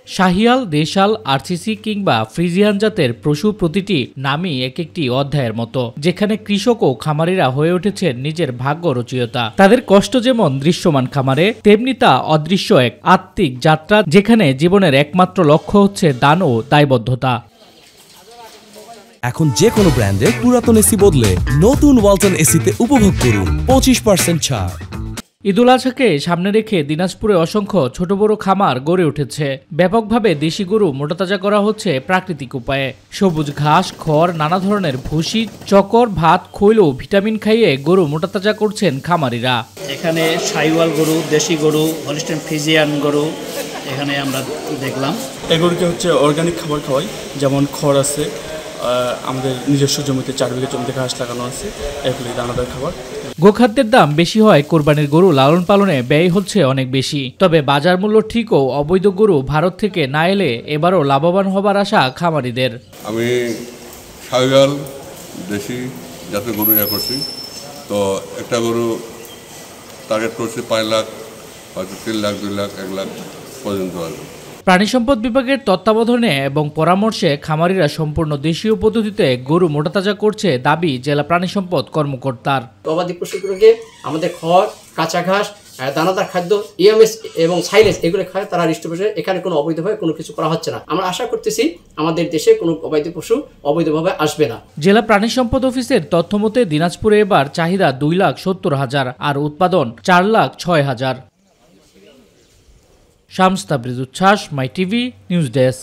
শাহিয়াল, দেশাল, RCC কিংবা Friesian জাতের পশু প্রতিটি নামই এক একটি অধ্যায়ের মতো, যেখানে কৃষক ও খামারিরা হয়ে উঠেছেন নিজের ভাগ্য রচয়িতা। তাদের কষ্ট যেমন দৃশ্যমান খামারে, তেমনি তা অদৃশ্য এক আত্মিক যাত্রা, যেখানে জীবনের একমাত্র লক্ষ্য হচ্ছে দান ও দায়বদ্ধতা। এখন যে কোনো ব্র্যান্ডের পুরাতন এসি বদলে নতুন ওয়ালটন এসিতে উপভোগ করুন 25% ছাড়। ঈদুল আজহাকে সামনে রেখে দিনাজপুরে অসংখ্য ছোট বড় খামার গড়ে উঠেছে। ব্যাপকভাবে দেশি গরু মোটাতাজা করা হচ্ছে প্রাকৃতিক উপায়ে। সবুজ ঘাস, খড়, নানা ধরনের ভুসি, চকর, ভাত, খৈল ও ভিটামিন খাইয়ে গরু মোটাতাজা করছেন খামারিরা। এখানে শাহিওয়াল গরু, দেশি গরু, হলিস্টাইন ফ্রিজিয়ান গরু এখানে আমরা দেখলাম। এই গরুকে অর্গানিক খাবার খাওয়াই, যেমন খড় আছে, আমাদের নিজস্ব জমিতে 4 বিঘা জমিতে ঘাস লাগানো আছে, এগুলি দানাদার খাবার। গোখাদ্যের দাম বেশি হয়, কোরবানির গরু লালন পালনে ব্যয় হচ্ছে অনেক বেশি। তবে বাজার মূল্য ঠিকও অবৈধ গরু ভারত থেকে না এলে এবারও লাভবান হবার আশা খামারিদের। আমি শাহিওয়াল দেশি জাতের গরু করছি, তো একটা গরু টার্গেট করছি 5 লাখ, হয়তো 3 লাখ, 2 লাখ, 1 লাখ পর্যন্ত আসবে। প্রাণী সম্পদ বিভাগের তত্ত্বাবধানে এবং পরামর্শে খামারিরা সম্পূর্ণ দেশীয় পদ্ধতিতে গরু মোটাতাজা করছে দাবি জেলা প্রাণী সম্পদ কর্মকর্তার। গবাদি পশুগুলোকে আমাদের খড়, কাঁচা ঘাস, দানাদার খাদ্য, ইএমএস এবং সাইলেন্স এগুলো খায় তারা হৃষ্টপুষ্টে। এখানে কোনো অবৈধভাবে কোনো কিছু করা হচ্ছে না। আমরা আশা করতেছি আমাদের দেশে কোনো অবৈধ পশু অবৈধভাবে আসবে না। জেলা প্রাণী সম্পদ অফিসের তথ্য মতে দিনাজপুরে এবার চাহিদা 2,70,000 আর উৎপাদন 4,06,000। শামস তাবরিজ উচ্ছ্বাস, মাই টিভি নিউজ ডেস্ক।